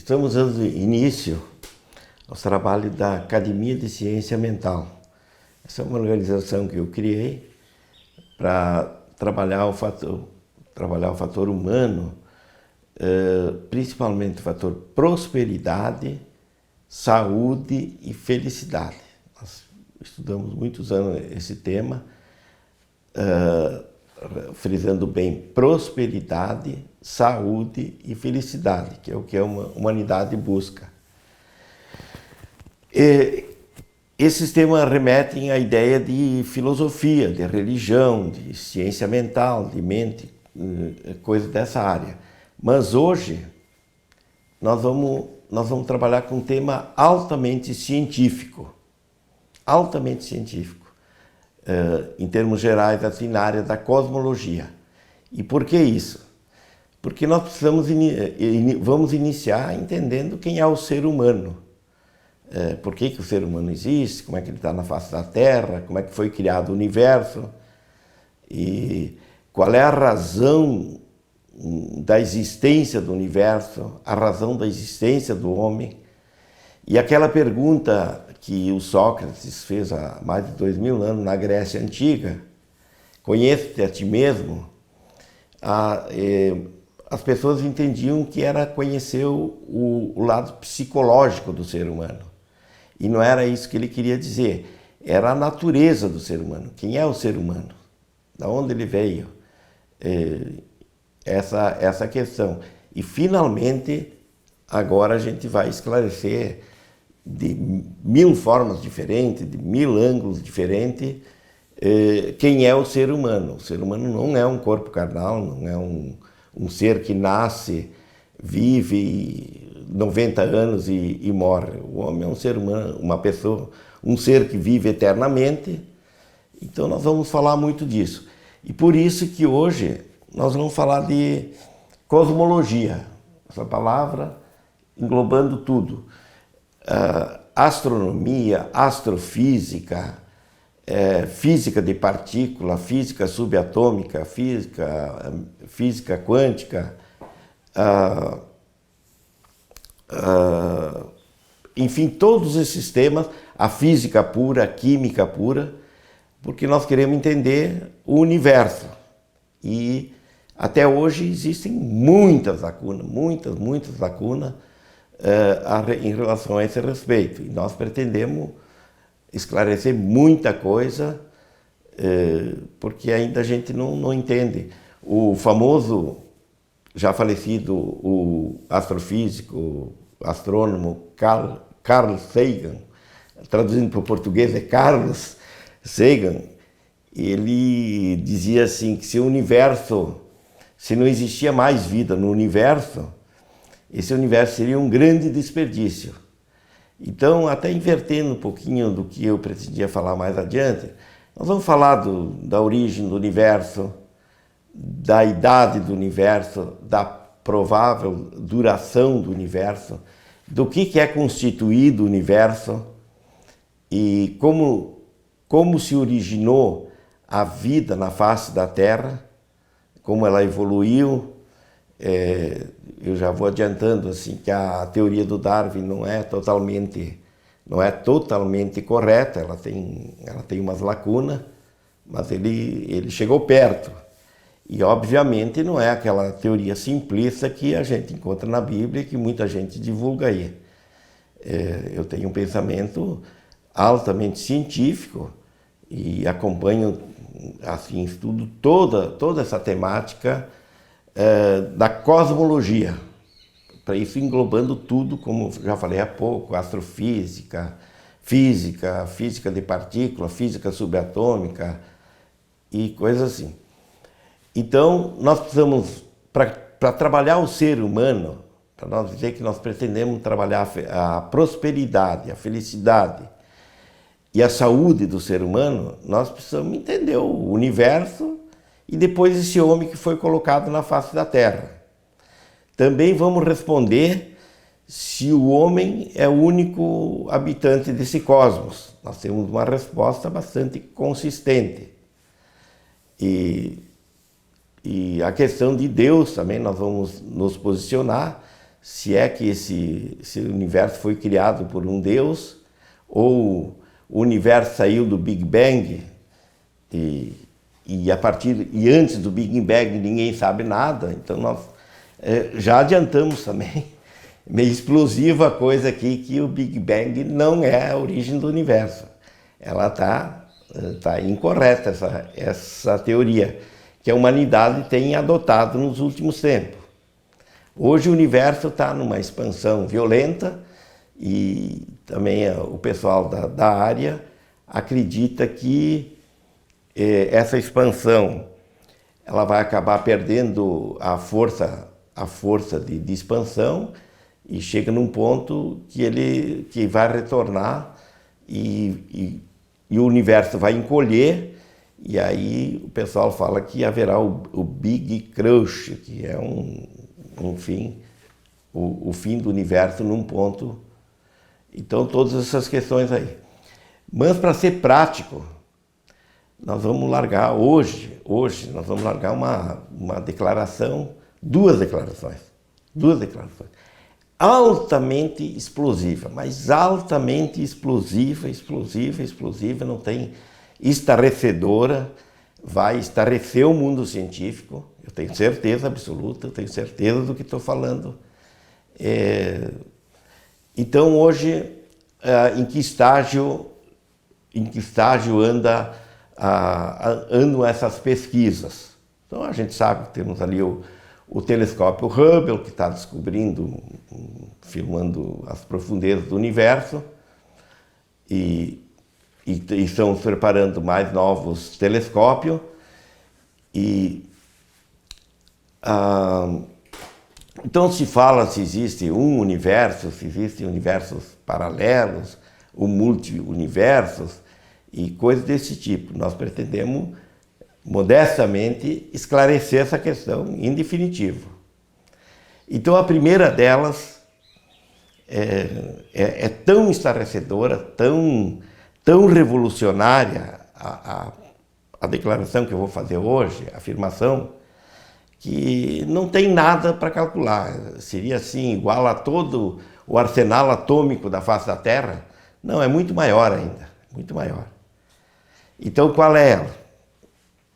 Estamos dando início aos trabalhos da Academia de Ciência Mental. Essa é uma organização que eu criei para trabalhar o fator humano, principalmente o fator prosperidade, saúde e felicidade. Nós estudamos muitos anos esse tema, frisando bem prosperidade, saúde e felicidade, que é o que a humanidade busca. Esses temas remetem à ideia de filosofia, de religião, de ciência mental, de mente, coisas dessa área. Mas hoje nós vamos trabalhar com um tema altamente científico, em termos gerais, assim, na área da cosmologia. E por que isso? Porque nós vamos iniciar entendendo quem é o ser humano. Por que o ser humano existe, como é que ele está na face da Terra, como é que foi criado o universo e qual é a razão da existência do universo, a razão da existência do homem. E aquela pergunta que o Sócrates fez há mais de 2000 anos na Grécia Antiga, conhece-te a ti mesmo, as pessoas entendiam que era conhecer o lado psicológico do ser humano. E não era isso que ele queria dizer, era a natureza do ser humano. Quem é o ser humano? Da onde ele veio? Essa questão. E finalmente, agora a gente vai esclarecer de 1000 formas diferentes, de 1000 ângulos diferentes, quem é o ser humano. O ser humano não é um corpo carnal, não é um ser que nasce, vive 90 anos e morre. O homem é um ser humano, uma pessoa, um ser que vive eternamente. Então nós vamos falar muito disso. E por isso que hoje nós vamos falar de cosmologia, essa palavra englobando tudo. Astronomia, astrofísica, física de partícula, física subatômica, física quântica, enfim, todos esses temas, a física pura, a química pura, porque nós queremos entender o universo. E até hoje existem muitas lacunas, muitas lacunas em relação a esse respeito. E nós pretendemos esclarecer muita coisa, porque ainda a gente não entende. O famoso, já falecido, o astrofísico, o astrônomo Carl Sagan, traduzindo para o português é Carlos Sagan, ele dizia assim que se não existia mais vida no universo, esse universo seria um grande desperdício. Então, até invertendo um pouquinho do que eu pretendia falar mais adiante, nós vamos falar da origem do universo, da idade do universo, da provável duração do universo, do que é constituído o universo e como se originou a vida na face da Terra, como ela evoluiu. Eu já vou adiantando assim que a teoria do Darwin não é totalmente correta, ela tem umas lacunas, mas ele chegou perto. E obviamente não é aquela teoria simplista que a gente encontra na Bíblia e que muita gente divulga aí. Eu tenho um pensamento altamente científico e acompanho, assim, estudo toda essa temática da cosmologia, para isso englobando tudo, como já falei há pouco, astrofísica, física de partícula, física subatômica e coisas assim. Então, nós precisamos, para trabalhar o ser humano, para nós dizer que nós pretendemos trabalhar a prosperidade, a felicidade e a saúde do ser humano, nós precisamos entender o universo e depois esse homem que foi colocado na face da Terra. Também vamos responder se o homem é o único habitante desse cosmos. Nós temos uma resposta bastante consistente. E a questão de Deus também nós vamos nos posicionar, se é que esse universo foi criado por um Deus, ou o universo saiu do Big Bang e antes do Big Bang ninguém sabe nada. Então nós já adiantamos também, meio explosiva a coisa aqui, que o Big Bang não é a origem do universo. Ela tá incorreta, essa teoria que a humanidade tem adotado nos últimos tempos. Hoje o universo está numa expansão violenta e também o pessoal da área acredita que essa expansão ela vai acabar perdendo a força de expansão e chega num ponto que vai retornar e o universo vai encolher, e aí o pessoal fala que haverá o Big Crush, que é o fim do universo num ponto. Então todas essas questões aí. Mas para ser prático, nós vamos largar hoje nós vamos largar uma declaração, duas declarações, altamente explosiva, mas altamente explosiva, não tem, estarrecedora, vai estarrecer o mundo científico, eu tenho certeza absoluta, eu tenho certeza do que estou falando. Então hoje, em que estágio andam essas pesquisas? Então a gente sabe que temos ali o telescópio Hubble, que está descobrindo, filmando as profundezas do universo, e estão preparando mais novos telescópios. Então se fala se existe um universo, se existem universos paralelos, ou multi-universos, e coisas desse tipo. Nós pretendemos modestamente esclarecer essa questão em definitivo. Então a primeira delas é tão estarrecedora, tão revolucionária a declaração que eu vou fazer hoje, a afirmação, que não tem nada para calcular. Seria assim, igual a todo o arsenal atômico da face da Terra? Não, é muito maior ainda, muito maior. Então qual é ela?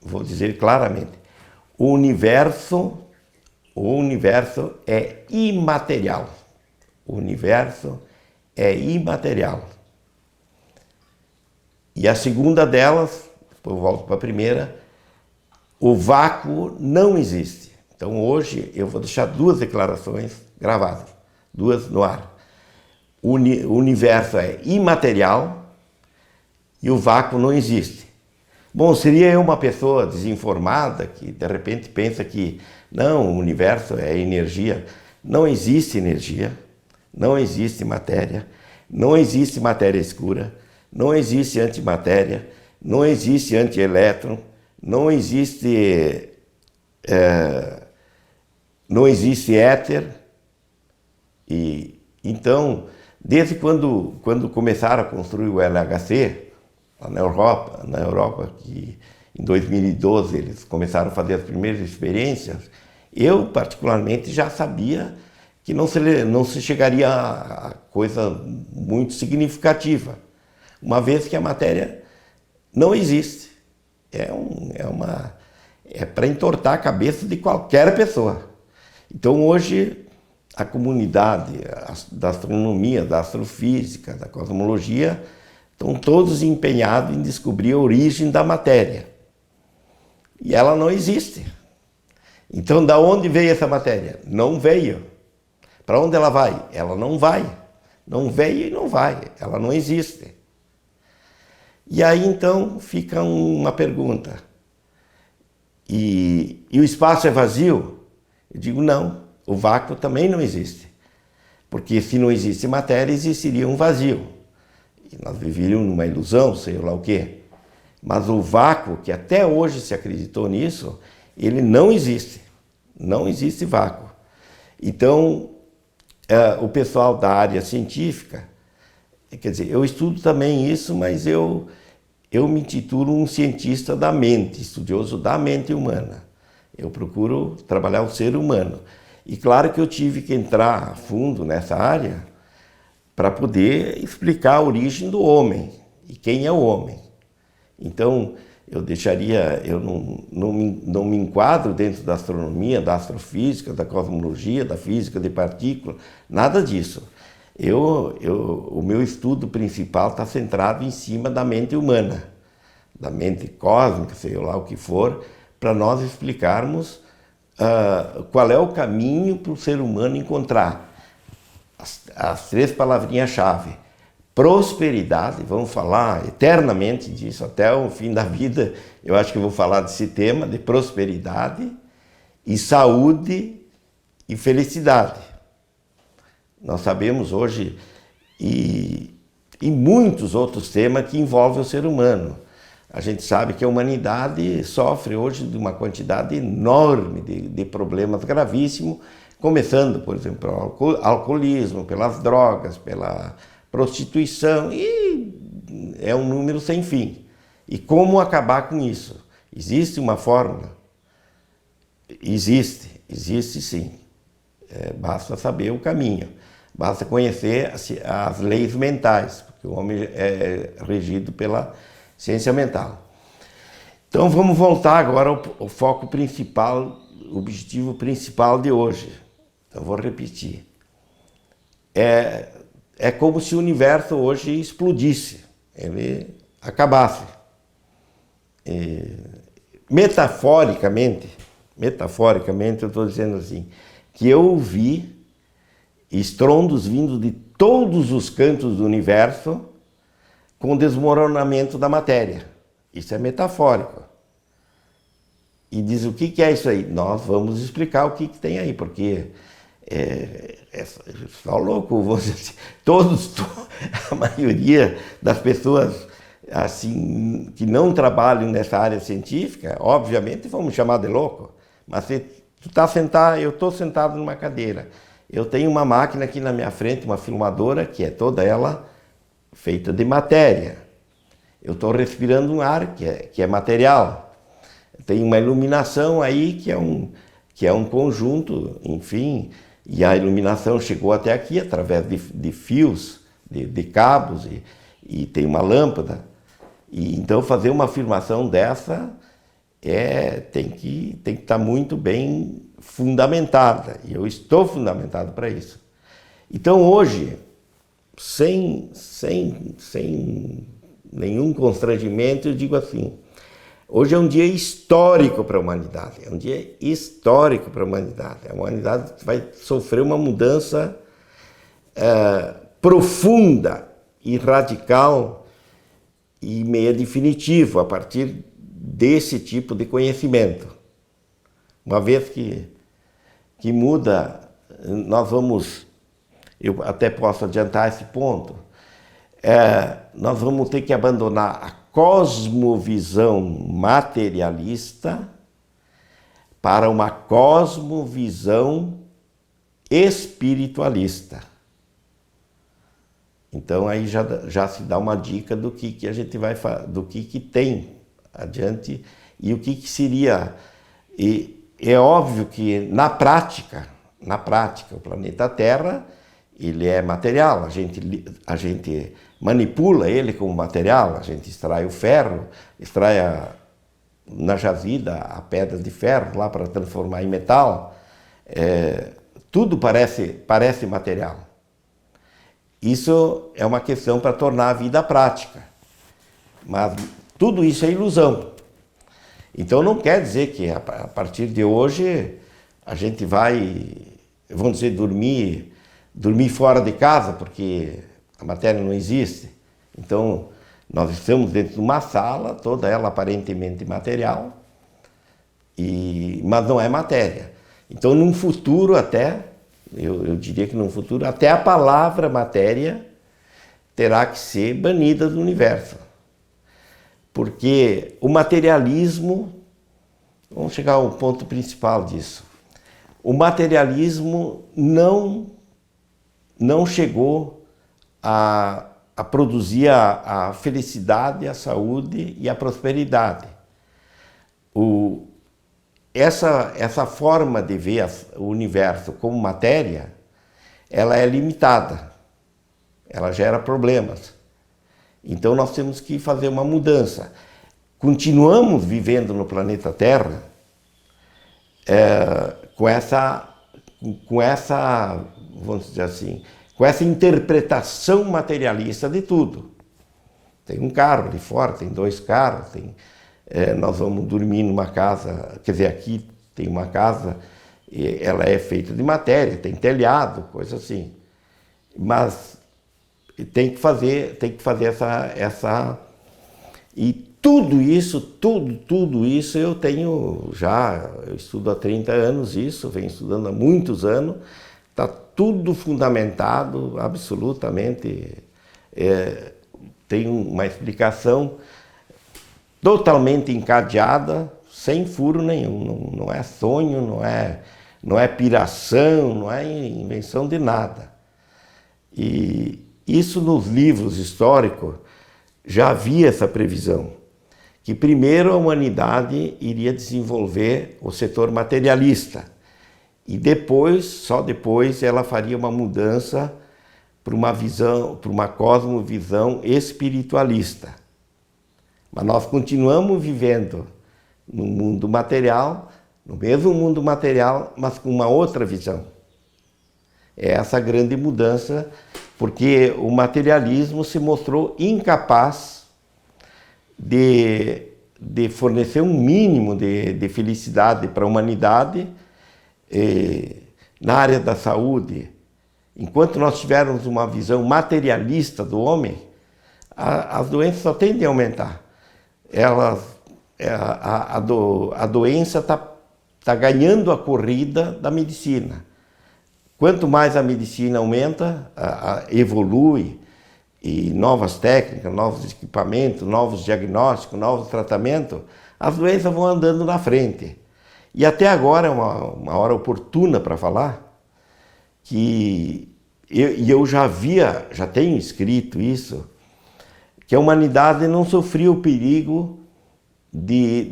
Vou dizer claramente, o universo é imaterial. O universo é imaterial. E a segunda delas, depois eu volto para a primeira, o vácuo não existe. Então hoje eu vou deixar duas declarações gravadas, duas no ar. O universo é imaterial e o vácuo não existe. Bom, seria eu uma pessoa desinformada que de repente pensa que não, o universo é energia. Não existe energia, não existe matéria escura, não existe antimatéria, não existe antielétron, não existe éter. E então, desde quando começaram a construir o LHC, lá na Europa, que em 2012 eles começaram a fazer as primeiras experiências, eu particularmente já sabia que não se chegaria a coisa muito significativa, uma vez que a matéria não existe. É para entortar a cabeça de qualquer pessoa. Então hoje a comunidade da astronomia, da astrofísica, da cosmologia, estão todos empenhados em descobrir a origem da matéria. E ela não existe. Então, da onde veio essa matéria? Não veio. Para onde ela vai? Ela não vai. Não veio e não vai. Ela não existe. E aí, então, fica uma pergunta. E o espaço é vazio? Eu digo, não. O vácuo também não existe. Porque se não existe matéria, existiria um vazio. E nós viveríamos numa ilusão, sei lá o quê. Mas o vácuo, que até hoje se acreditou nisso, ele não existe. Não existe vácuo. Então, o pessoal da área científica, quer dizer, eu estudo também isso, mas eu me intitulo um cientista da mente, estudioso da mente humana. Eu procuro trabalhar o ser humano. E claro que eu tive que entrar a fundo nessa área para poder explicar a origem do homem e quem é o homem. Então, eu não me enquadro dentro da astronomia, da astrofísica, da cosmologia, da física de partículas, nada disso. O meu estudo principal está centrado em cima da mente humana, da mente cósmica, sei lá o que for, para nós explicarmos qual é o caminho para o ser humano encontrar as 3 palavrinhas-chave. Prosperidade, vamos falar eternamente disso, até o fim da vida, eu acho que eu vou falar desse tema, de prosperidade, e saúde e felicidade. Nós sabemos hoje, e muitos outros temas que envolvem o ser humano. A gente sabe que a humanidade sofre hoje de uma quantidade enorme de problemas gravíssimos, começando, por exemplo, pelo alcoolismo, pelas drogas, pela prostituição, e é um número sem fim. E como acabar com isso? Existe uma fórmula? Existe sim. Basta saber o caminho, basta conhecer as leis mentais, porque o homem é regido pela ciência mental. Então vamos voltar agora ao foco principal, o objetivo principal de hoje. Eu vou repetir. É como se o universo hoje explodisse, ele acabasse. Metaforicamente eu estou dizendo assim, que eu ouvi estrondos vindo de todos os cantos do universo com o desmoronamento da matéria. Isso é metafórico. E diz, o que é isso aí? Nós vamos explicar o que tem aí, porque só louco, você, a maioria das pessoas assim que não trabalham nessa área científica, obviamente vão me chamar de louco, mas se tu tá sentado, eu estou sentado numa cadeira, eu tenho uma máquina aqui na minha frente, uma filmadora, que é toda ela feita de matéria. Eu estou respirando um ar que é material. Tem uma iluminação aí que é um conjunto, enfim, e a iluminação chegou até aqui através de fios, de cabos, e tem uma lâmpada. E então fazer uma afirmação dessa tem que estar muito bem fundamentada, e eu estou fundamentado para isso. Então hoje, sem nenhum constrangimento, eu digo assim, hoje é um dia histórico para a humanidade, é um dia histórico para a humanidade. A humanidade vai sofrer uma mudança profunda e radical e meio definitiva a partir desse tipo de conhecimento. Uma vez que muda, eu até posso adiantar esse ponto, nós vamos ter que abandonar a cosmovisão materialista para uma cosmovisão espiritualista. Então aí já se dá uma dica do que a gente vai fazer, do que tem adiante e o que seria. E é óbvio que na prática, o planeta Terra, ele é material, a gente manipula ele como material, a gente extrai o ferro, extrai na jazida a pedra de ferro lá para transformar em metal, tudo parece material. Isso é uma questão para tornar a vida prática, mas tudo isso é ilusão. Então não quer dizer que a partir de hoje a gente vai, vamos dizer, dormir fora de casa, porque a matéria não existe. Então, nós estamos dentro de uma sala, toda ela aparentemente material, mas não é matéria. Então, num futuro até, eu diria que num futuro, até a palavra matéria terá que ser banida do universo. Porque o materialismo, vamos chegar ao ponto principal disso, o materialismo não chegou a produzir a felicidade, a saúde e a prosperidade. essa forma de ver o universo como matéria, ela é limitada, ela gera problemas. Então nós temos que fazer uma mudança. Continuamos vivendo no planeta Terra com essa, vamos dizer assim, com essa interpretação materialista de tudo. Tem um carro ali fora, tem 2 carros, nós vamos dormir numa casa, quer dizer, aqui tem uma casa, ela é feita de matéria, tem telhado, coisa assim. Mas tem que fazer essa... E tudo isso eu tenho eu estudo há 30 anos isso, venho estudando há muitos anos, está tudo fundamentado, absolutamente, tem uma explicação totalmente encadeada, sem furo nenhum, não é sonho, não é piração, não é invenção de nada. E isso nos livros históricos já havia essa previsão, que primeiro a humanidade iria desenvolver o setor materialista e depois, só depois, ela faria uma mudança para uma visão, para uma cosmovisão espiritualista. Mas nós continuamos vivendo no mundo material, no mesmo mundo material, mas com uma outra visão. É essa grande mudança, porque o materialismo se mostrou incapaz de fornecer um mínimo de felicidade para a humanidade na área da saúde. Enquanto nós tivermos uma visão materialista do homem, as doenças só tendem a aumentar. A doença está ganhando a corrida da medicina. Quanto mais a medicina aumenta, evolui, e novas técnicas, novos equipamentos, novos diagnósticos, novos tratamentos, as doenças vão andando na frente. E até agora é uma hora oportuna para falar que eu já tenho escrito isso, que a humanidade não sofria o perigo de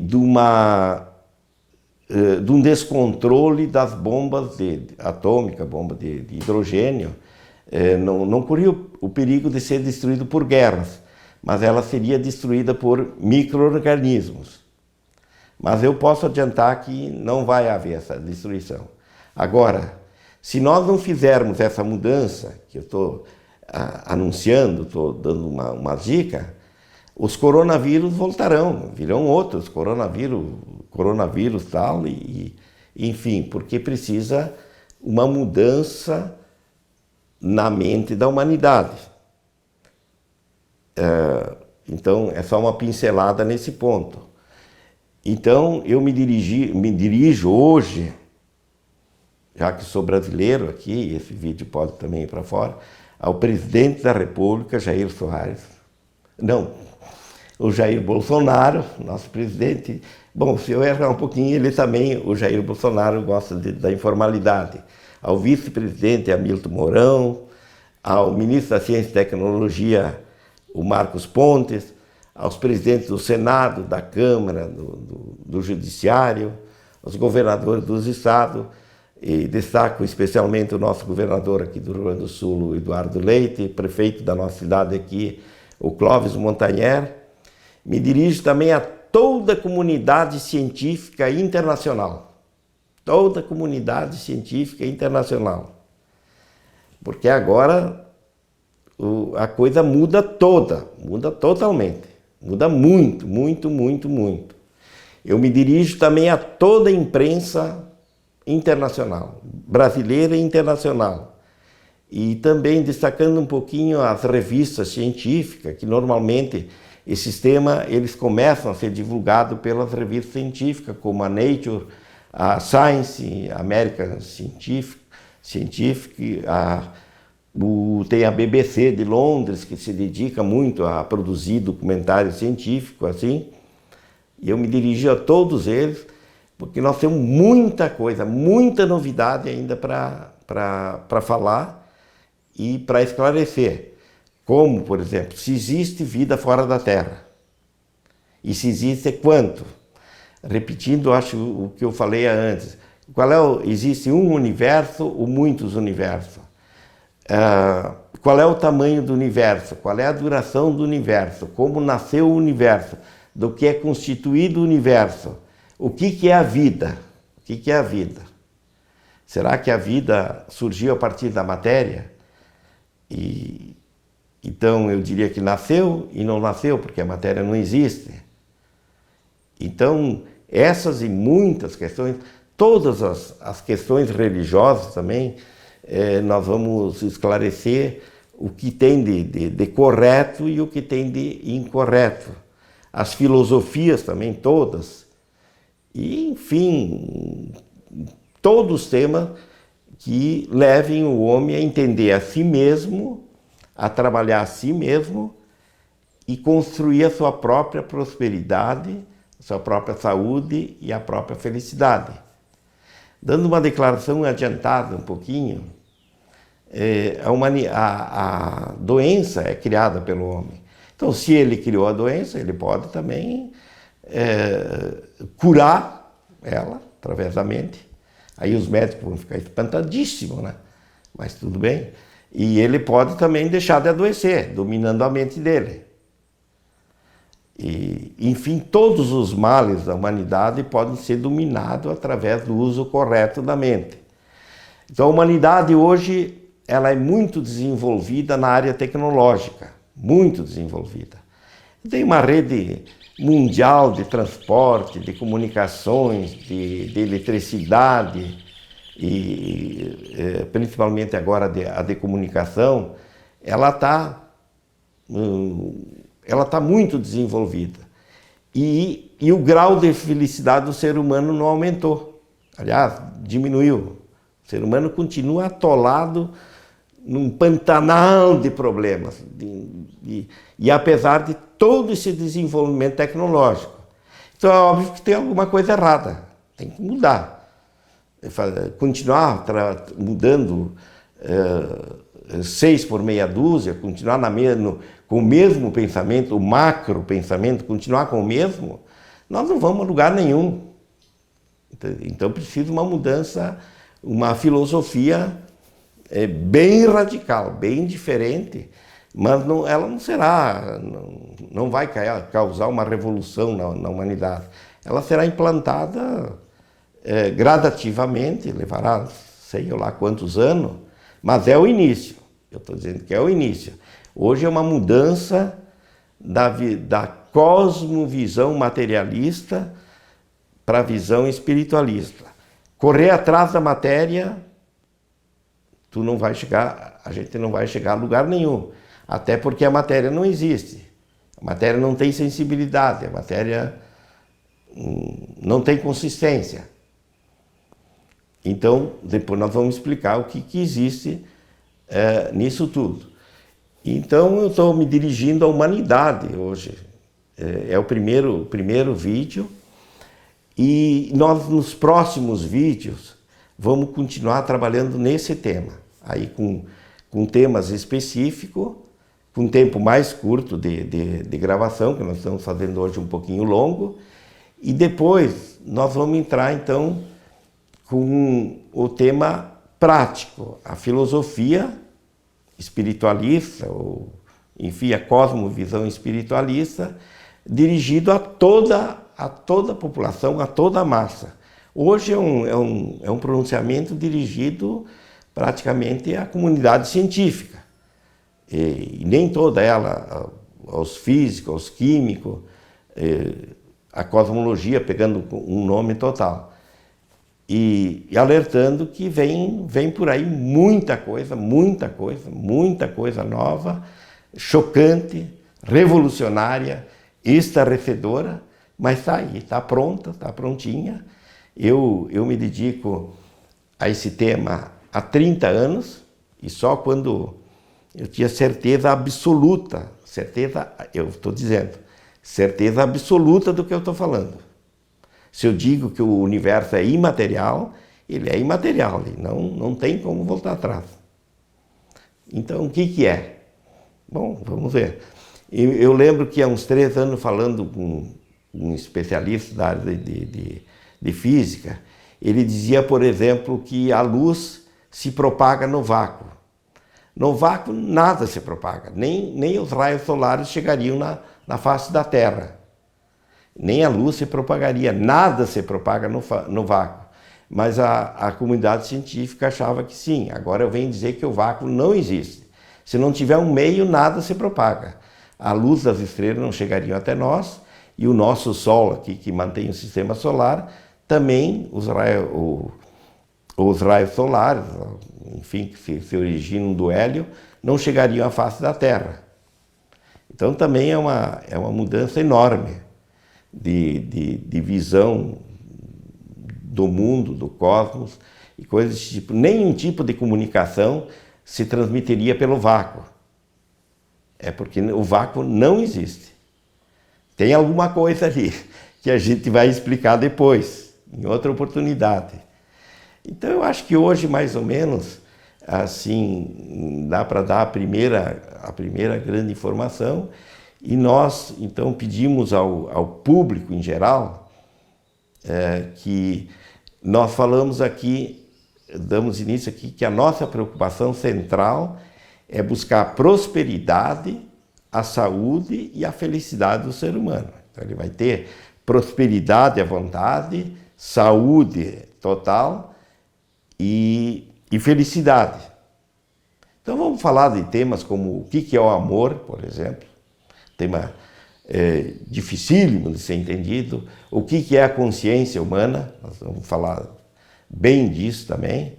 um descontrole das bombas atômicas, bomba de hidrogênio, não corria o perigo de ser destruído por guerras, mas ela seria destruída por micro-organismos. Mas eu posso adiantar que não vai haver essa destruição. Agora, se nós não fizermos essa mudança, que eu estou anunciando, estou dando uma dica, os coronavírus voltarão, virão outros coronavírus tal, enfim, porque precisa uma mudança na mente da humanidade. Então, é só uma pincelada nesse ponto. Então, eu me dirijo hoje, já que sou brasileiro aqui, esse vídeo pode também ir para fora, ao presidente da República, Jair Soares. Não, o Jair Bolsonaro, nosso presidente. Bom, se eu errar um pouquinho, o Jair Bolsonaro gosta da informalidade. Ao vice-presidente Hamilton Mourão, ao ministro da Ciência e Tecnologia, o Marcos Pontes, aos presidentes do Senado, da Câmara, do Judiciário, aos governadores dos estados, e destaco especialmente o nosso governador aqui do Rio Grande do Sul, o Eduardo Leite, prefeito da nossa cidade aqui, o Clóvis Montanher. Me dirijo também a toda a comunidade científica internacional. Toda a comunidade científica internacional. Porque agora a coisa muda totalmente. Muda muito, muito, muito, muito. Eu me dirijo também a toda a imprensa internacional, brasileira e internacional. E também destacando um pouquinho as revistas científicas, que normalmente esses temas eles começam a ser divulgados pelas revistas científicas, como a Nature, a Science, a American Scientific, tem a BBC de Londres, que se dedica muito a produzir documentários científicos, assim. E eu me dirijo a todos eles, porque nós temos muita coisa, muita novidade ainda para falar e para esclarecer. Como, por exemplo, se existe vida fora da Terra. E se existe, quanto? repetindo, acho, o que eu falei antes. Existe um universo ou muitos universos? Qual é o tamanho do universo? Qual é a duração do universo? Como nasceu o universo? Do que é constituído o universo? O que é a vida? O que é a vida? Será que a vida surgiu a partir da matéria? Então eu diria que nasceu e não nasceu, porque a matéria não existe. Então, essas e muitas questões, todas as questões religiosas também, nós vamos esclarecer o que tem de correto e o que tem de incorreto. As filosofias também, todas. E, enfim, todos os temas que levem o homem a entender a si mesmo, a trabalhar a si mesmo e construir a sua própria prosperidade, a sua própria saúde e a própria felicidade. Dando uma declaração adiantada um pouquinho, a doença é criada pelo homem. Então, se ele criou a doença, ele pode também curar ela através da mente. Aí os médicos vão ficar espantadíssimos, né? Mas tudo bem. E ele pode também deixar de adoecer, dominando a mente dele. E, enfim, todos os males da humanidade podem ser dominados através do uso correto da mente. Então, a humanidade hoje ela é muito desenvolvida na área tecnológica, muito desenvolvida. Tem uma rede mundial de transporte, de comunicações, de eletricidade, e principalmente agora a de comunicação, ela está muito desenvolvida. E o grau de felicidade do ser humano não aumentou. Aliás, diminuiu. O ser humano continua atolado num pantanal de problemas. E apesar de todo esse desenvolvimento tecnológico. Então é óbvio que tem alguma coisa errada. Tem que mudar. Continuar mudando 6 por meia dúzia, continuar com o mesmo pensamento, o macro pensamento, continuar com o mesmo, nós não vamos a lugar nenhum. Então precisa uma mudança, uma filosofia bem radical, bem diferente, mas ela não será, não vai causar uma revolução na humanidade. Ela será implantada gradativamente, levará sei lá quantos anos, mas é o início. Eu estou dizendo que é o início. Hoje é uma mudança da cosmovisão materialista para a visão espiritualista. Correr atrás da matéria, a gente não vai chegar a lugar nenhum. Até porque a matéria não existe. A matéria não tem sensibilidade, a matéria não tem consistência. Então, depois nós vamos explicar o que existe nisso tudo. Então, eu estou me dirigindo à humanidade hoje. É o primeiro vídeo. E nós, nos próximos vídeos, vamos continuar trabalhando nesse tema. Aí com temas específicos, com tempo mais curto de gravação, que nós estamos fazendo hoje um pouquinho longo. E depois nós vamos entrar, então, com o tema prático, a filosofia espiritualista, ou enfim, a cosmovisão espiritualista, dirigido a toda a população, a toda a massa. Hoje é um pronunciamento dirigido praticamente à comunidade científica, e nem toda ela, aos físicos, aos químicos, a cosmologia pegando um nome total. E alertando que vem por aí muita coisa nova, chocante, revolucionária, estarrecedora, mas está aí, está pronta, está prontinha. Eu me dedico a esse tema há 30 anos e só quando eu tinha certeza absoluta, eu estou dizendo, certeza absoluta do que eu estou falando. Se eu digo que o universo é imaterial, ele é imaterial, ele não tem como voltar atrás. Então, o que é? Bom, vamos ver. Eu lembro que há uns 3 anos falando um especialista da área de física, ele dizia, por exemplo, que a luz se propaga no vácuo. No vácuo nada se propaga, nem os raios solares chegariam na face da Terra. Nem a luz se propagaria, nada se propaga no vácuo. Mas a comunidade científica achava que sim. Agora eu venho dizer que o vácuo não existe. Se não tiver um meio, nada se propaga. A luz das estrelas não chegaria até nós, e o nosso Sol aqui, que mantém o sistema solar, também os raios solares, enfim, que se originam do hélio, não chegariam à face da Terra. Então também é uma mudança enorme de visão do mundo, do cosmos e coisas desse tipo. Nenhum tipo de comunicação se transmitiria pelo vácuo. É porque o vácuo não existe. Tem alguma coisa ali que a gente vai explicar depois, em outra oportunidade. Então eu acho que hoje, mais ou menos, assim, dá para dar a primeira grande informação, e nós, então, pedimos ao público em geral que nós falamos aqui, damos início aqui, que a nossa preocupação central é buscar a prosperidade, a saúde e a felicidade do ser humano. Então ele vai ter prosperidade à vontade, saúde total e felicidade. Então vamos falar de temas como o que é o amor, por exemplo, tema dificílimo de ser entendido, o que é a consciência humana, nós vamos falar bem disso também,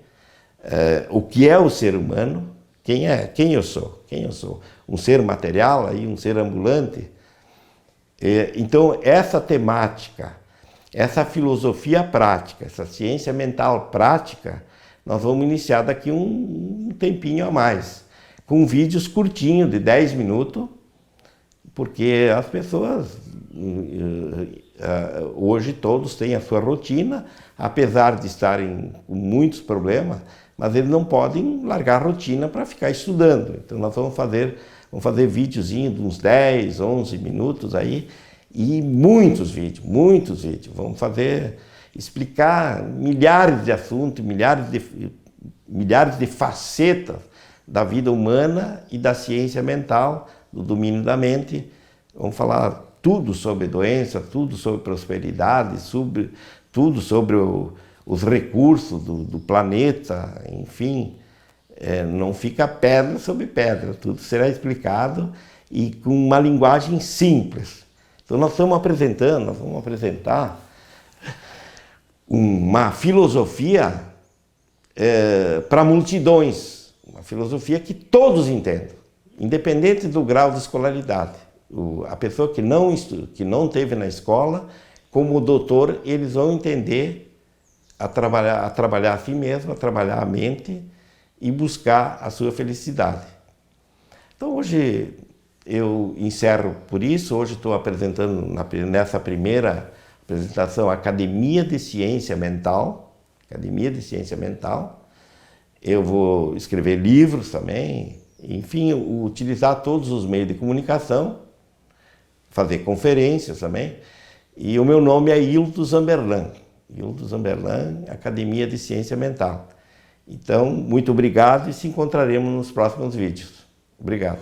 o que é o ser humano, quem eu sou, um ser material, aí, um ser ambulante. Então essa temática, essa filosofia prática, essa ciência mental prática, nós vamos iniciar daqui um tempinho a mais, com vídeos curtinhos de 10 minutos, porque as pessoas, hoje todos têm a sua rotina, apesar de estarem com muitos problemas, mas eles não podem largar a rotina para ficar estudando. Então nós vamos fazer videozinhos de uns 10, 11 minutos aí, e muitos vídeos. Vamos explicar milhares de assuntos, milhares de facetas da vida humana e da ciência mental, do domínio da mente. Vamos falar tudo sobre doença, tudo sobre prosperidade, tudo sobre os recursos do planeta, enfim. Não fica pedra sobre pedra, tudo será explicado e com uma linguagem simples. Então nós vamos apresentar uma filosofia para multidões, uma filosofia que todos entendam, independente do grau de escolaridade. A pessoa que não teve na escola, como o doutor, eles vão entender a trabalhar a si mesmo, a trabalhar a mente e buscar a sua felicidade. Então hoje eu encerro por isso. Hoje estou apresentando nessa primeira apresentação a Academia de Ciência Mental. Eu vou escrever livros também, enfim, utilizar todos os meios de comunicação, fazer conferências também. E o meu nome é Hildo Zamberlan, Academia de Ciência Mental. Então, muito obrigado e se encontraremos nos próximos vídeos. Obrigado.